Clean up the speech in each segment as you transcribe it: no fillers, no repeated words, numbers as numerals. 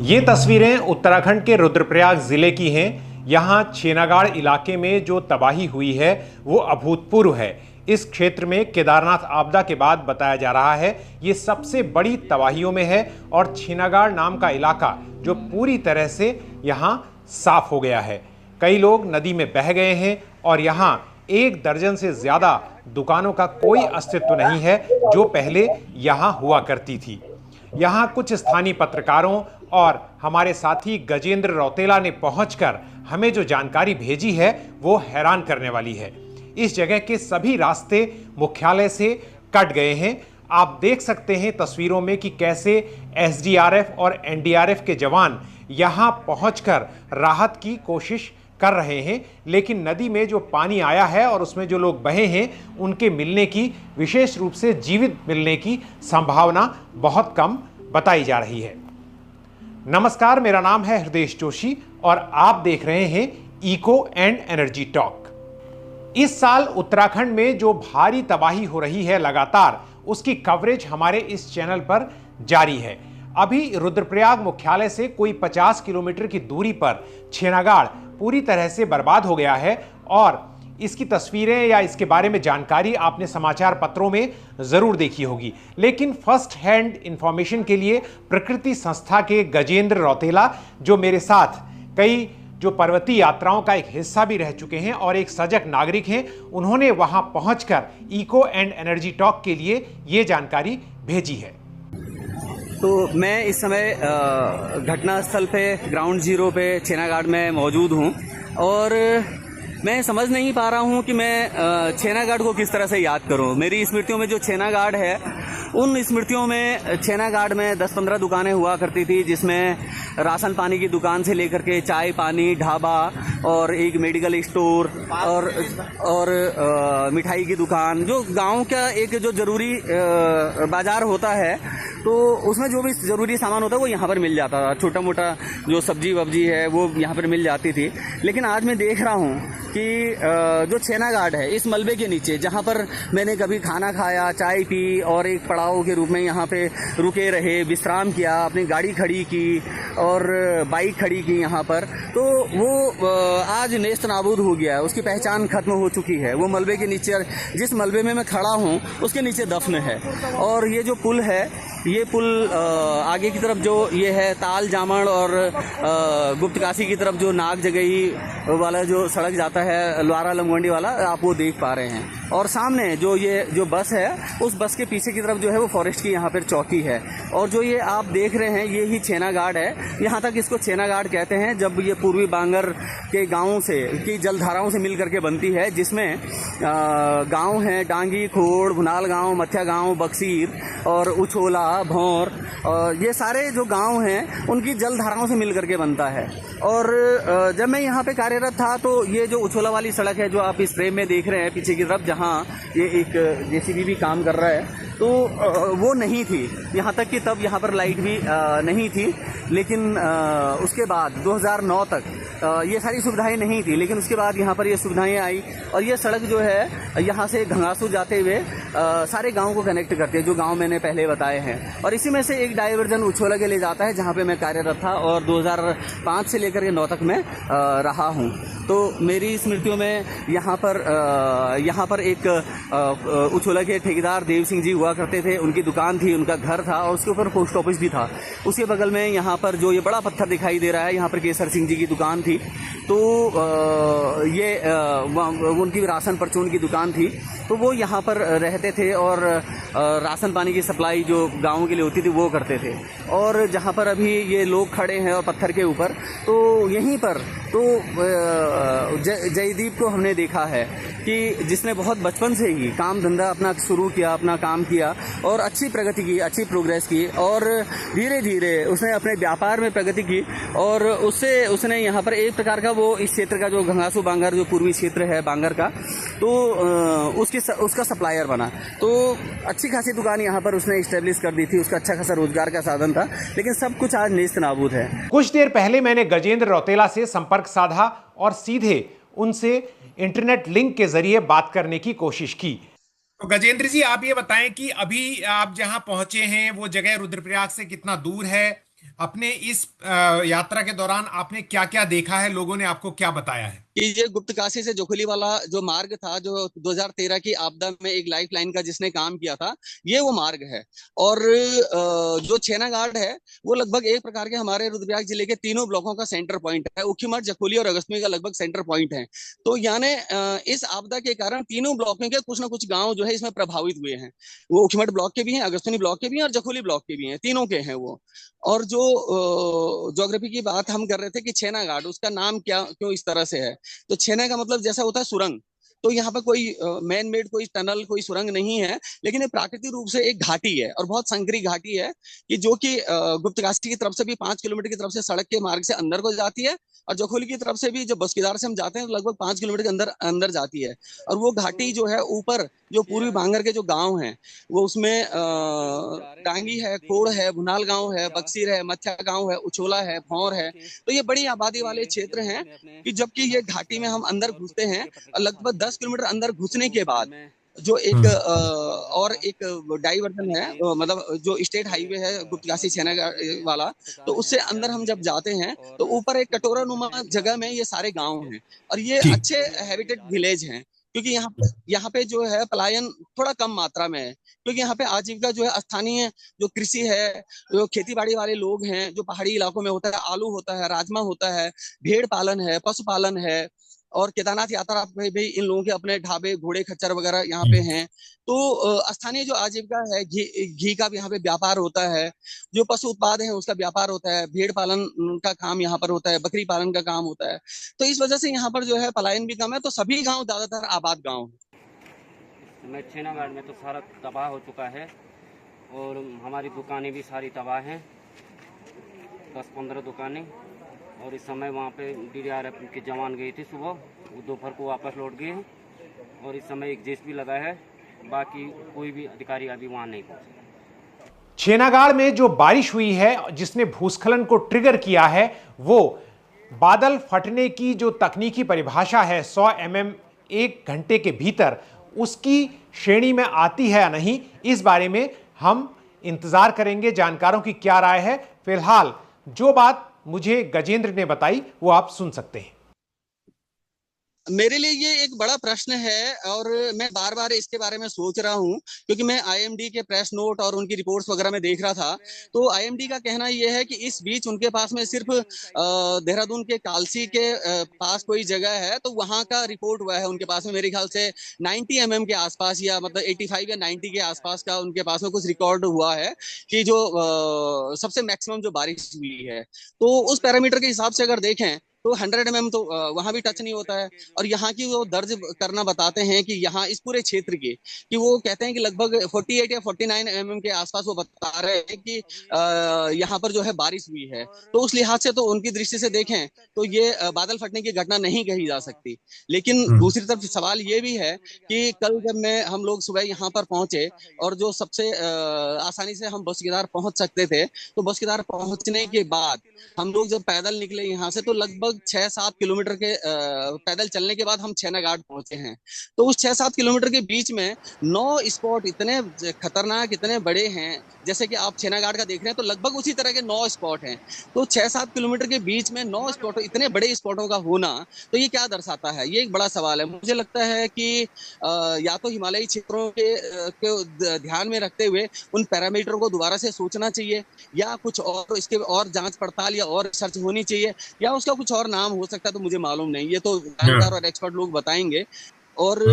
ये तस्वीरें उत्तराखंड के रुद्रप्रयाग जिले की हैं। यहाँ छेनागाड़ इलाके में जो तबाही हुई है वो अभूतपूर्व है। इस क्षेत्र में केदारनाथ आपदा के बाद बताया जा रहा है ये सबसे बड़ी तबाहियों में है और छेनागाड़ नाम का इलाका जो पूरी तरह से यहाँ साफ हो गया है। कई लोग नदी में बह गए हैं और यहाँ 1 दर्जन से ज्यादा दुकानों का कोई अस्तित्व नहीं है जो पहले यहाँ हुआ करती थी। यहाँ कुछ स्थानीय पत्रकारों और हमारे साथी गजेंद्र रौतेला ने पहुंचकर हमें जो जानकारी भेजी है वो हैरान करने वाली है। इस जगह के सभी रास्ते मुख्यालय से कट गए हैं। आप देख सकते हैं तस्वीरों में कि कैसे एसडीआरएफ और एनडीआरएफ के जवान यहां पहुंचकर राहत की कोशिश कर रहे हैं, लेकिन नदी में जो पानी आया है और उसमें जो लोग बहे हैं उनके मिलने की, विशेष रूप से जीवित मिलने की संभावना बहुत कम बताई जा रही है। नमस्कार, मेरा नाम है हृदय जोशी और आप देख रहे हैं इको एंड एनर्जी टॉक। इस साल उत्तराखंड में जो भारी तबाही हो रही है लगातार, उसकी कवरेज हमारे इस चैनल पर जारी है। अभी रुद्रप्रयाग मुख्यालय से कोई 50 किलोमीटर की दूरी पर छेनागाड़ पूरी तरह से बर्बाद हो गया है और इसकी तस्वीरें या इसके बारे में जानकारी आपने समाचार पत्रों में जरूर देखी होगी, लेकिन फर्स्ट हैंड इंफॉर्मेशन के लिए प्रकृति संस्था के गजेंद्र रौतेला, जो मेरे साथ कई जो पर्वतीय यात्राओं का एक हिस्सा भी रह चुके हैं और एक सजग नागरिक हैं, उन्होंने वहां पहुंचकर इको एंड एनर्जी टॉक के लिए ये जानकारी भेजी है। तो मैं इस समय घटनास्थल पे ग्राउंड जीरो पे छेनागाड़ में मौजूद हूँ और मैं समझ नहीं पा रहा हूँ कि मैं छेनागाड़ को किस तरह से याद करूँ। मेरी स्मृतियों में जो छेनागाड़ है, उन स्मृतियों में छेनागाड़ में 10-15 दुकानें हुआ करती थी, जिसमें राशन पानी की दुकान से लेकर के चाय पानी ढाबा और एक मेडिकल स्टोर और मिठाई की दुकान, जो गांव का एक जो जरूरी बाजार होता है, तो उसमें जो भी जरूरी सामान होता है वो यहाँ पर मिल जाता था। छोटा मोटा जो सब्जी वब्जी है वो यहाँ पर मिल जाती थी। लेकिन आज मैं देख रहा हूँ कि जो छेनागाड़ है, इस मलबे के नीचे जहाँ पर मैंने कभी खाना खाया, चाय पी और एक पड़ाव के रूप में यहाँ पे रुके रहे, विश्राम किया, अपनी गाड़ी खड़ी की और बाइक खड़ी की यहाँ पर, तो वो आज नेस्त नाबूद हो गया है। उसकी पहचान खत्म हो चुकी है। वो मलबे के नीचे, जिस मलबे में मैं खड़ा हूँ उसके नीचे दफन है। और ये जो पुल है, ये पुल आगे की तरफ जो ये है ताल जामण और गुप्तकाशी की तरफ जो नाग जगई वाला जो सड़क जाता है, लवारा लमगंडी वाला, आप वो देख पा रहे हैं। और सामने जो ये जो बस है, उस बस के पीछे की तरफ जो है वो फॉरेस्ट की यहाँ पर चौकी है। और जो ये आप देख रहे हैं ये ही छेनागाड़ है। यहाँ तक इसको छेनागाड़ कहते हैं जब ये पूर्वी बांगर के गाँवों से की जलधाराओं से मिल करके बनती है, जिसमें गाँव हैं डांगी, खोड़, भुनाल गाँव, मथिया गाँव, बक्सीर और उछोला, भौर, ये सारे जो गांव हैं उनकी जलधाराओं से मिल करके बनता है। और जब मैं यहाँ पे कार्यरत था तो ये जो उछोला वाली सड़क है जो आप इस फ्रेम में देख रहे हैं पीछे की तरफ, जहाँ ये एक जेसीबी भी काम कर रहा है, तो वो नहीं थी। यहाँ तक कि तब यहाँ पर लाइट भी नहीं थी। लेकिन उसके बाद 2009 तक ये सारी सुविधाएं नहीं थी, लेकिन उसके बाद यहाँ पर ये सुविधाएं आई और ये सड़क जो है यहाँ से घंगासू जाते हुए सारे गांव को कनेक्ट करती है, जो गांव मैंने पहले बताए हैं। और इसी में से एक डाइवर्जन उछोला के लिए जाता है, जहाँ पे मैं कार्यरत था और 2005 से लेकर के 9 तक मैं रहा हूँ। तो मेरी स्मृतियों में यहाँ पर एक उछोला के ठेकेदार देव सिंह जी हुआ करते थे। उनकी दुकान थी, उनका घर था और उसके ऊपर पोस्ट ऑफिस भी था। उसके बगल में यहाँ पर जो ये बड़ा पत्थर दिखाई दे रहा है, यहाँ पर केसर सिंह जी की दुकान थी। तो ये उनकी राशन परचून की दुकान थी, तो वो यहाँ पर रहते थे और राशन पानी की सप्लाई जो गाँव के लिए होती थी वो करते थे। और जहाँ पर अभी ये लोग खड़े हैं और पत्थर के ऊपर, तो यहीं पर तो जयदीप को हमने देखा है कि जिसने बहुत बचपन से ही काम धंधा अपना शुरू किया, अपना काम किया और अच्छी प्रगति की, अच्छी प्रोग्रेस की और धीरे धीरे उसने अपने व्यापार में प्रगति की। और उसने यहाँ पर एक प्रकार का वो इस क्षेत्र का जो घंगासू बांगर जो पूर्वी क्षेत्र है बांगर का, तो उसका सप्लायर बना। तो अच्छी खासी दुकान यहाँ पर उसने इस्टेब्लिश कर दी थी, उसका अच्छा खासा रोजगार का साधन था। लेकिन सब कुछ आज नेस्त नाबूद है। कुछ देर पहले मैंने गजेंद्र रौतेला से संपर्क साधा और सीधे उनसे इंटरनेट लिंक के जरिए बात करने की कोशिश की। तो गजेंद्र जी, आप ये बताएं कि अभी आप जहां पहुंचे हैं वो जगह रुद्रप्रयाग से कितना दूर है अपने इस यात्रा के दौरान आपने क्या क्या देखा है, लोगों ने आपको क्या बताया है? कि ये गुप्तकाशी से जोखली वाला जो मार्ग था, जो 2013 की आपदा में एक लाइफ लाइन का जिसने काम किया था, ये वो मार्ग है। और जो छेना घाट है, वो लगभग एक प्रकार के हमारे रुद्रप्रयाग जिले के तीनों ब्लॉकों का सेंटर पॉइंट है। ऊखीमठ, जखोली और अगस्ती का लगभग सेंटर पॉइंट है। तो यानी इस आपदा के कारण तीनों ब्लॉकों के कुछ ना कुछ गांव जो है इसमें प्रभावित हुए हैं। वो ऊखीमठ ब्लॉक के भी हैं, अगस्ती ब्लॉक के भी हैं और जखोली ब्लॉक के भी हैं, तीनों के हैं वो। और जो ज्योग्राफी की बात हम कर रहे थे कि छेना घाट, उसका नाम क्या क्यों इस तरह से है, तो छेना का मतलब जैसा होता है सुरंग। तो यहाँ पे कोई मैन मेड कोई टनल कोई सुरंग नहीं है, लेकिन ये प्राकृतिक रूप से एक घाटी है और बहुत संकरी घाटी है कि जो कि गुप्तकाशी की तरफ से भी 5 किलोमीटर की तरफ से सड़क के मार्ग से अंदर को जाती है, और जखोली की तरफ से भी जो बसकीदार से हम जाते हैं तो लगभग 5 किलोमीटर के अंदर अंदर जाती है। और वो घाटी जो है ऊपर, जो पूर्वी बांगर के जो गांव हैं, वो उसमें टांगी है, खोड़ है, भुनाल गांव है, बक्सीर है, मच्छा गांव है, उछोला है, भौर है। तो ये बड़ी आबादी वाले क्षेत्र हैं कि जबकि ये घाटी में हम अंदर घुसते हैं, और लगभग 10 किलोमीटर अंदर घुसने के बाद जो एक और एक डाइवर्जन है, मतलब जो स्टेट हाईवे है गुप्तकाशी सेना वाला, तो उससे अंदर हम जब जाते हैं तो ऊपर एक कटोरा नुमा जगह में ये सारे गांव हैं। और ये जी। अच्छे हैबिटेट विलेज हैं, क्योंकि यहाँ पे जो है पलायन थोड़ा कम मात्रा में है, क्योंकि यहाँ पे आजीविका जो है स्थानीय जो कृषि है, जो खेती बाड़ी वाले लोग हैं, जो पहाड़ी इलाकों में होता है, आलू होता है, राजमा होता है, भेड़ पालन है, पशुपालन है। और केदारनाथ यात्रा पे भी इन लोगों के अपने ढाबे, घोड़े खच्चर वगैरह यहाँ पे हैं। तो स्थानीय जो आजीविका है, घी का भी यहाँ पे व्यापार होता है, जो पशु उत्पाद है उसका व्यापार होता है, भेड़ पालन का काम यहाँ पर होता है, बकरी पालन का काम होता है। तो इस वजह से यहाँ पर जो है पलायन भी कम है, तो सभी गांव ज्यादातर आबाद गांव है। मैं छेनागढ़ में तो सारा तबाह हो चुका है और हमारी दुकानें भी सारी तबाह हैं, 10-15 दुकानें। और इस समय वहाँ पे DDRF के जवान गए थे सुबह, वो दोपहर को वापस लौट गए हैं। और इस समय एक जेसीबी लगा है, बाकी कोई भी अधिकारी अभी वहाँ नहीं पहुँचे। छेनागाड़ में जो बारिश हुई है जिसने भूस्खलन को ट्रिगर किया है, वो बादल फटने की जो तकनीकी परिभाषा है 100 mm 1 घंटे के भीतर, उसकी श्रेणी में आती है या नहीं, इस बारे में हम इंतजार करेंगे जानकारों की क्या राय है। फिलहाल जो बात मुझे गजेंद्र ने बताई वो आप सुन सकते हैं। मेरे लिए ये एक बड़ा प्रश्न है, और मैं बार बार इसके बारे में सोच रहा हूँ, क्योंकि मैं आईएमडी के प्रेस नोट और उनकी रिपोर्ट्स वगैरह में देख रहा था। तो आईएमडी का कहना यह है कि इस बीच उनके पास में सिर्फ देहरादून के कालसी के पास कोई जगह है, तो वहां का रिपोर्ट हुआ है उनके पास में, मेरे ख्याल से 90 mm के आसपास, या मतलब 85 या 90 के आसपास का उनके पास में कुछ रिकॉर्ड हुआ है कि जो सबसे मैक्सिमम जो बारिश हुई है। तो उस पैरामीटर के हिसाब से अगर देखें तो 100 mm तो वहां भी टच नहीं होता है। और यहाँ की वो दर्ज करना बताते हैं कि यहाँ इस पूरे क्षेत्र की, कि वो कहते हैं कि लगभग 48 या 49 mm के आसपास वो बता रहे हैं कि यहाँ पर जो है बारिश हुई है। तो उस लिहाज से तो उनकी दृष्टि से देखें तो ये बादल फटने की घटना नहीं कही जा सकती। लेकिन दूसरी तरफ सवाल ये भी है कि कल जब हम लोग सुबह यहाँ पर पहुंचे, और जो सबसे आसानी से हम बसकीदार पहुंच सकते थे, तो बसकीदार पहुंचने के बाद हम लोग जब पैदल निकले यहाँ से, तो लगभग 6-7 किलोमीटर के पैदल चलने के बाद हम छेना घाट पहुंचे हैं। तो उस 6-7 किलोमीटर के बीच में 9 स्पॉट इतने खतरनाक, इतने बड़े हैं, जैसे कि आप छेना घाट का देख रहे हैं, तो लगभग उसी तरह के 9 स्पॉट हैं। तो 6-7 किलोमीटर के बीच में 9 स्पॉट, इतने बड़े स्पॉटों का होना, तो ये क्या दर्शाता है? ये एक बड़ा सवाल है। मुझे लगता है कि या तो हिमालयी क्षेत्रों के ध्यान में रखते हुए उन पैरामीटर को दोबारा से सोचना चाहिए, या कुछ और इसके और जांच पड़ताल या और रिसर्च होनी चाहिए, या उसका कुछ और नाम हो सकता है, तो मुझे मालूम नहीं, ये तो जानकार और एक्सपर्ट लोग बताएंगे। और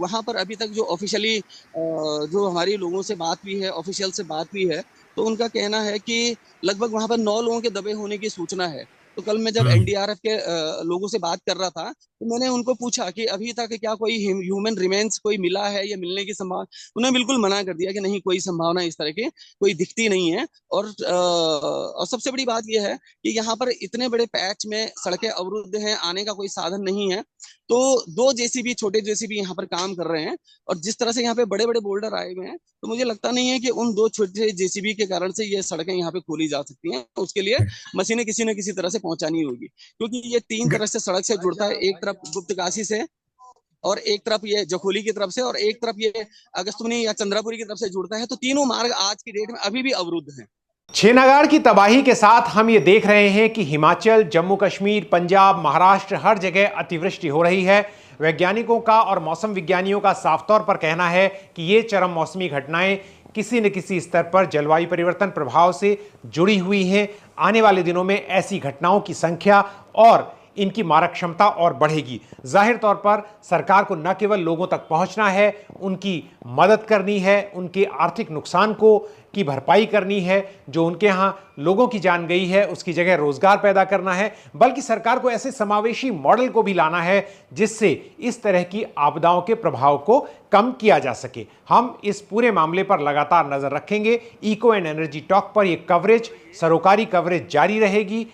वहां पर अभी तक जो ऑफिशियली जो हमारी लोगों से बात हुई है, ऑफिशियल से बात हुई है, तो उनका कहना है कि लगभग वहां पर 9 लोगों के दबे होने की सूचना है। तो कल मैं जब एनडीआरएफ के लोगों से बात कर रहा था, तो मैंने उनको पूछा कि अभी तक क्या कोई ह्यूमन रिमेन्स कोई मिला है या मिलने की संभावना। उन्होंने बिल्कुल मना कर दिया कि नहीं, कोई संभावना इस तरह की कोई दिखती नहीं है। और सबसे बड़ी बात यह है कि यहाँ पर इतने बड़े पैच में सड़कें अवरुद्ध हैं, आने का कोई साधन नहीं है। तो 2 जेसीबी, छोटे जेसीबी यहाँ पर काम कर रहे हैं, और जिस तरह से यहाँ पे बड़े बड़े बोल्डर आए हुए हैं, तो मुझे लगता नहीं है कि उन 2 छोटे जेसीबी के कारण से ये सड़कें यहाँ पे खोली जा सकती हैं। उसके लिए मशीनें किसी न किसी तरह से पहुंचानी होगी, क्योंकि ये 3 तरह से सड़क से जुड़ता है, एक तरफ गुप्तकाशी से, और एक तरफ ये जखोली की तरफ से, और एक तरफ ये अगस्तुमनी या चंद्रापुरी की तरफ से जुड़ता है। तो तीनों मार्ग आज की डेट में अभी भी अवरुद्ध हैं। छेनागाड़ की तबाही के साथ हम ये देख रहे हैं कि हिमाचल, जम्मू कश्मीर, पंजाब, महाराष्ट्र हर जगह अतिवृष्टि हो रही है। वैज्ञानिकों का और मौसम विज्ञानियों का साफ तौर पर कहना है कि ये चरम मौसमी घटनाएं किसी न किसी स्तर पर जलवायु परिवर्तन प्रभाव से जुड़ी हुई हैं। आने वाले दिनों में ऐसी घटनाओं की संख्या और इनकी मारक क्षमता और बढ़ेगी। जाहिर तौर पर सरकार को न केवल लोगों तक पहुंचना है, उनकी मदद करनी है, उनके आर्थिक नुकसान की भरपाई करनी है, जो उनके यहाँ लोगों की जान गई है उसकी जगह रोजगार पैदा करना है, बल्कि सरकार को ऐसे समावेशी मॉडल को भी लाना है जिससे इस तरह की आपदाओं के प्रभाव को कम किया जा सके। हम इस पूरे मामले पर लगातार नजर रखेंगे। इको एंड एनर्जी टॉक पर यह कवरेज, सरोकारी कवरेज जारी रहेगी।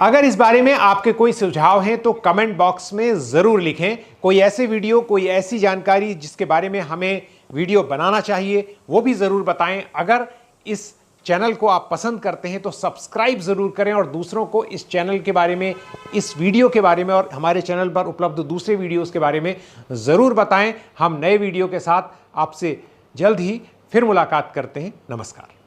अगर इस बारे में आपके कोई सुझाव हैं तो कमेंट बॉक्स में जरूर लिखें। कोई ऐसे वीडियो, कोई ऐसी जानकारी जिसके बारे में हमें वीडियो बनाना चाहिए, वो भी जरूर बताएं। अगर इस चैनल को आप पसंद करते हैं तो सब्सक्राइब जरूर करें और दूसरों को इस चैनल के बारे में, इस वीडियो के बारे में और हमारे चैनल पर उपलब्ध दूसरे वीडियोस के बारे में जरूर बताएं। हम नए वीडियो के साथ आपसे जल्द ही फिर मुलाकात करते हैं। नमस्कार।